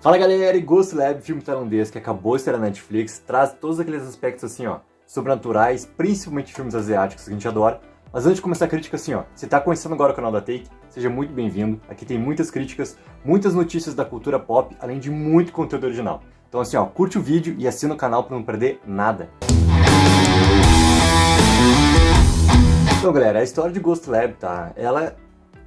Fala galera, e Ghost Lab, filme tailandês que acabou de estrear na Netflix, traz todos aqueles aspectos assim, ó, sobrenaturais, principalmente filmes asiáticos que a gente adora. Mas antes de começar a crítica assim, ó, se tá conhecendo agora o canal da Take, seja muito bem-vindo. Aqui tem muitas críticas, muitas notícias da cultura pop, além de muito conteúdo original. Então assim, ó, curte o vídeo e assina o canal para não perder nada. Então galera, a história de Ghost Lab, tá, ela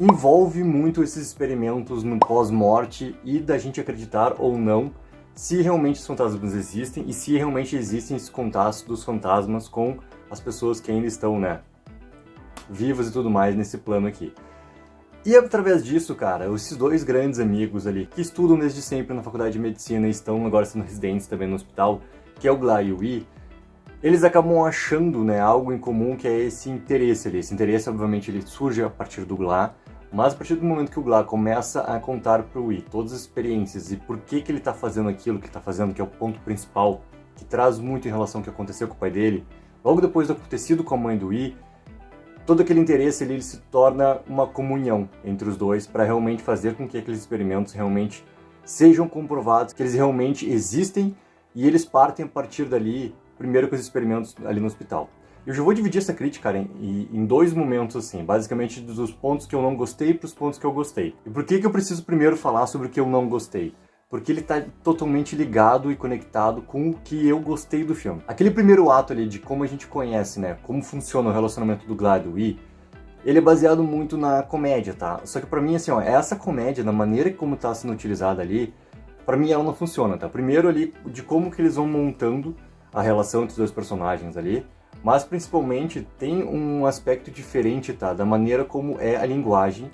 envolve muito esses experimentos no pós-morte e da gente acreditar ou não se realmente os fantasmas existem e se realmente existem esses contatos dos fantasmas com as pessoas que ainda estão, né, vivas e tudo mais nesse plano aqui. E através disso, cara, esses dois grandes amigos ali, que estudam desde sempre na faculdade de medicina e estão agora sendo residentes também no hospital, que é o Gla e o Yi, eles acabam achando, né, algo em comum, que é esse interesse ali. Esse interesse, obviamente, ele surge a partir do Gla, mas a partir do momento que o Gla começa a contar pro Yi todas as experiências e por que ele está fazendo aquilo que ele está fazendo, que é o ponto principal, que traz muito em relação ao que aconteceu com o pai dele, logo depois do acontecido com a mãe do Yi, todo aquele interesse ali, ele se torna uma comunhão entre os dois para realmente fazer com que aqueles experimentos realmente sejam comprovados, que eles realmente existem, e eles partem a partir dali, primeiro com os experimentos ali no hospital. Eu já vou dividir essa crítica, cara, em dois momentos, assim, basicamente dos pontos que eu não gostei para os pontos que eu gostei. E por que eu preciso primeiro falar sobre o que eu não gostei? Porque ele está totalmente ligado e conectado com o que eu gostei do filme. Aquele primeiro ato ali de como a gente conhece, né, como funciona o relacionamento do Gla e do Yi, ele é baseado muito na comédia, tá? Só que pra mim, assim, ó, essa comédia, na maneira como tá sendo utilizada ali, pra mim ela não funciona, tá? Primeiro ali, de como que eles vão montando a relação entre os dois personagens ali, mas principalmente tem um aspecto diferente, tá? Da maneira como é a linguagem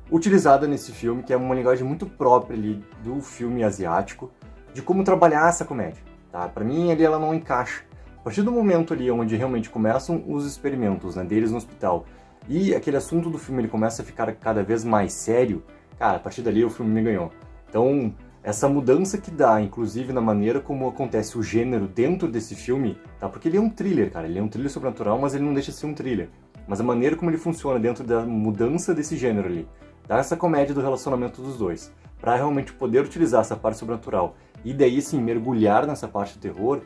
utilizada nesse filme, que é uma linguagem muito própria ali do filme asiático, de como trabalhar essa comédia, tá? Pra mim ali ela não encaixa. A partir do momento ali onde realmente começam os experimentos, né, deles no hospital, e aquele assunto do filme ele começa a ficar cada vez mais sério, cara, a partir dali o filme me ganhou. Então, essa mudança que dá, inclusive na maneira como acontece o gênero dentro desse filme, tá? Porque ele é um thriller, cara, ele é um thriller sobrenatural, mas ele não deixa de ser um thriller. Mas a maneira como ele funciona dentro da mudança desse gênero ali, dá essa comédia do relacionamento dos dois, para realmente poder utilizar essa parte sobrenatural e daí sim mergulhar nessa parte do terror,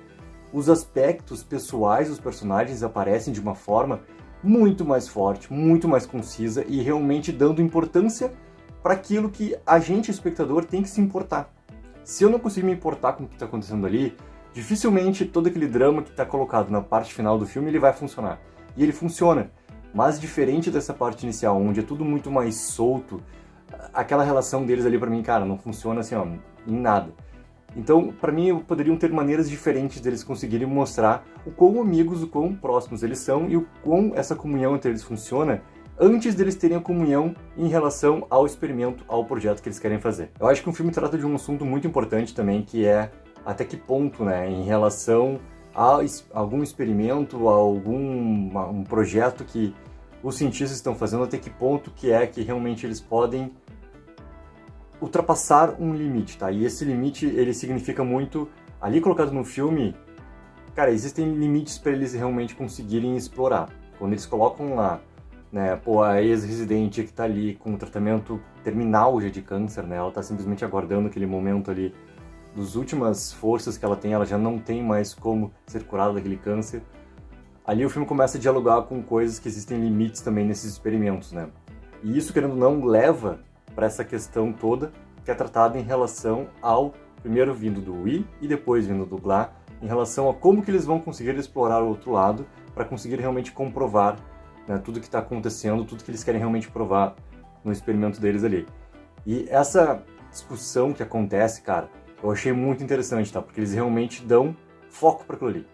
os aspectos pessoais dos personagens aparecem de uma forma muito mais forte, muito mais concisa e realmente dando importância para aquilo que a gente, espectador, tem que se importar. Se eu não conseguir me importar com o que está acontecendo ali, dificilmente todo aquele drama que está colocado na parte final do filme ele vai funcionar. E ele funciona, mas diferente dessa parte inicial, onde é tudo muito mais solto, aquela relação deles ali para mim, cara, não funciona assim, ó, em nada. Então, para mim, poderiam ter maneiras diferentes deles conseguirem mostrar o quão amigos, o quão próximos eles são e o quão essa comunhão entre eles funciona antes deles terem a comunhão em relação ao experimento, ao projeto que eles querem fazer. Eu acho que o filme trata de um assunto muito importante também, que é até que ponto, né, em relação a algum experimento, a um projeto que os cientistas estão fazendo, até que ponto que é que realmente eles podem ultrapassar um limite, tá? E esse limite, ele significa muito, ali colocado no filme, cara, existem limites para eles realmente conseguirem explorar. Quando eles colocam lá, né, pô, a ex-residente que tá ali com o tratamento terminal já de câncer, né, ela tá simplesmente aguardando aquele momento ali das últimas forças que ela tem, ela já não tem mais como ser curada daquele câncer. Ali o filme começa a dialogar com coisas que existem limites também nesses experimentos, né? E isso, querendo ou não, leva para essa questão toda que é tratada em relação ao primeiro vindo do Yi e depois vindo do Gla, em relação a como que eles vão conseguir explorar o outro lado para conseguir realmente comprovar, né, tudo que está acontecendo, tudo que eles querem realmente provar no experimento deles ali. E essa discussão que acontece, cara, eu achei muito interessante, tá? Porque eles realmente dão foco para aquilo ali.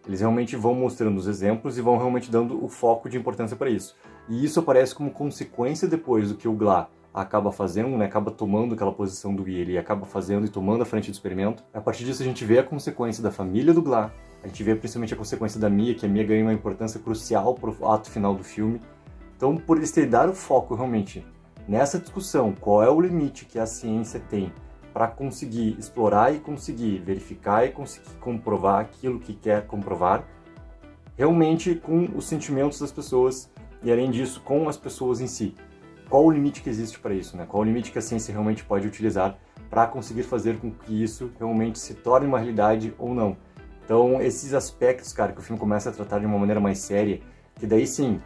Eles realmente vão mostrando os exemplos e vão realmente dando o foco de importância para isso. E isso aparece como consequência depois do que o Gla acaba fazendo, né, acaba tomando aquela posição do Yi, ele acaba fazendo e tomando a frente do experimento. A partir disso a gente vê a consequência da família do Gla, a gente vê principalmente a consequência da Mia, que a Mia ganha uma importância crucial para o ato final do filme. Então, por eles terem dado foco realmente nessa discussão, qual é o limite que a ciência tem para conseguir explorar e conseguir verificar e conseguir comprovar aquilo que quer comprovar, realmente com os sentimentos das pessoas e, além disso, com as pessoas em si. Qual o limite que existe para isso, né? Qual o limite que a ciência realmente pode utilizar para conseguir fazer com que isso realmente se torne uma realidade ou não. Então, esses aspectos, cara, que o filme começa a tratar de uma maneira mais séria, que daí sim,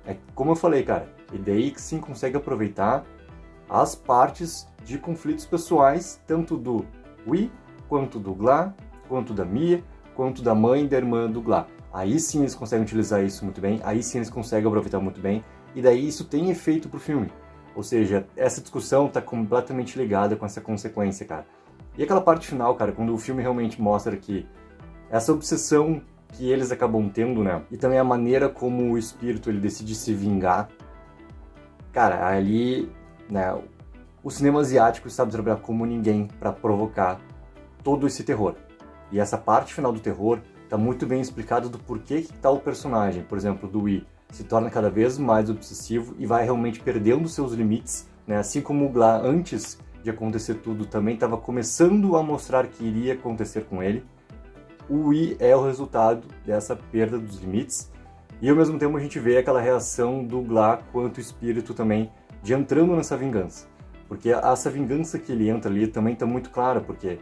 é como eu falei, cara, e daí que sim consegue aproveitar as partes de conflitos pessoais, tanto do Wee, quanto do Glah, quanto da Mia, quanto da mãe e da irmã do Glah. Aí sim eles conseguem utilizar isso muito bem, aí sim eles conseguem aproveitar muito bem, e daí isso tem efeito pro filme. Ou seja, essa discussão tá completamente ligada com essa consequência, cara. E aquela parte final, cara, quando o filme realmente mostra que essa obsessão que eles acabam tendo, né, e também a maneira como o espírito ele decide se vingar, cara, ali, né, o cinema asiático sabe trabalhar como ninguém para provocar todo esse terror. E essa parte final do terror tá muito bem explicada do porquê que tal personagem, por exemplo, do Wee, se torna cada vez mais obsessivo e vai realmente perdendo seus limites, né? Assim como o Glah, antes de acontecer tudo, também estava começando a mostrar que iria acontecer com ele. O Wee é o resultado dessa perda dos limites, e ao mesmo tempo a gente vê aquela reação do Glah quanto espírito também, de entrando nessa vingança. Porque essa vingança que ele entra ali também está muito clara, porque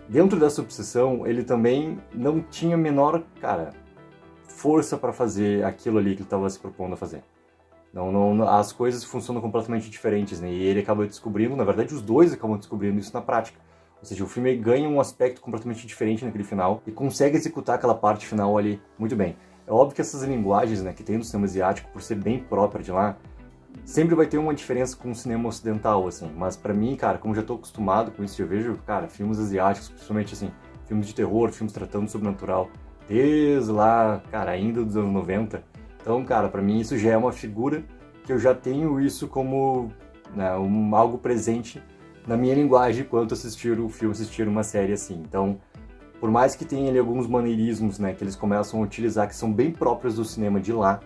dentro dessa obsessão ele também não tinha a menor, cara, força para fazer aquilo ali que ele estava se propondo a fazer. Não, as coisas funcionam completamente diferentes, né? E ele acaba descobrindo, na verdade os dois acabam descobrindo isso na prática. Ou seja, o filme ganha um aspecto completamente diferente naquele final e consegue executar aquela parte final ali muito bem. É óbvio que essas linguagens, né, que tem no cinema asiático, por ser bem própria de lá, sempre vai ter uma diferença com o cinema ocidental, assim. Mas pra mim, cara, como já tô acostumado com isso, eu vejo, cara, filmes asiáticos, principalmente, assim, filmes de terror, filmes tratando do sobrenatural, desde lá, cara, ainda dos anos 90. Então, cara, pra mim isso já é uma figura que eu já tenho isso como, né, algo presente na minha linguagem quanto assistir o filme, assistir uma série assim. Então, por mais que tenha ali alguns maneirismos, né, que eles começam a utilizar, que são bem próprios do cinema de lá,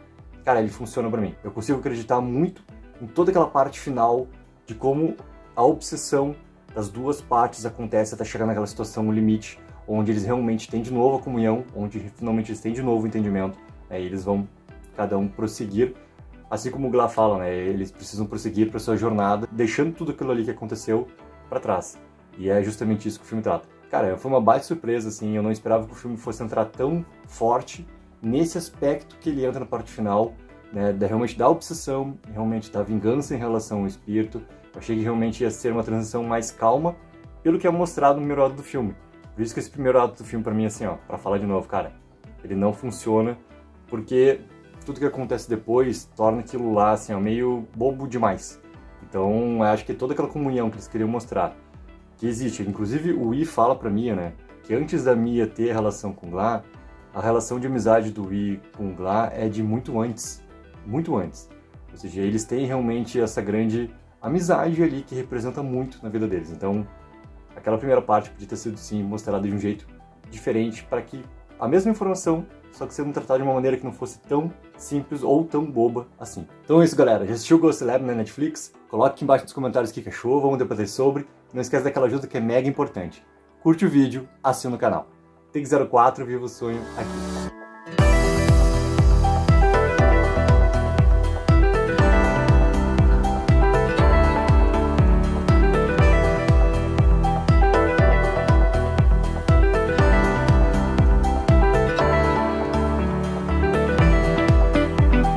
cara, ele funciona pra mim. Eu consigo acreditar muito em toda aquela parte final de como a obsessão das duas partes acontece até chegar naquela situação, no limite, onde eles realmente têm de novo a comunhão, onde finalmente eles têm de novo o entendimento, né, e eles vão, cada um, prosseguir. Assim como o Glah fala, né, eles precisam prosseguir para sua jornada, deixando tudo aquilo ali que aconteceu para trás. E é justamente isso que o filme trata. Cara, foi uma baita surpresa, assim, eu não esperava que o filme fosse entrar tão forte nesse aspecto que ele entra na parte final, né, realmente da obsessão, realmente da vingança em relação ao espírito. Eu achei que realmente ia ser uma transição mais calma, pelo que é mostrado no primeiro ato do filme. Por isso que esse primeiro ato do filme, pra mim, assim, ó, pra falar de novo, cara, ele não funciona, porque tudo que acontece depois torna aquilo lá, assim, ó, meio bobo demais. Então, eu acho que toda aquela comunhão que eles queriam mostrar, que existe, inclusive o Wee fala pra Mia, né, que antes da Mia ter relação com o Glah, a relação de amizade do Wee com o Glah é de muito antes. Muito antes. Ou seja, eles têm realmente essa grande amizade ali que representa muito na vida deles. Então, aquela primeira parte podia ter sido, sim, mostrada de um jeito diferente para que a mesma informação, só que sendo tratada de uma maneira que não fosse tão simples ou tão boba assim. Então é isso, galera. Já assistiu Ghost Lab na Netflix? Coloque aqui embaixo nos comentários o que achou, vamos debater sobre. Não esquece daquela ajuda que é mega importante. Curte o vídeo, assina o canal. Take04, viva o sonho aqui.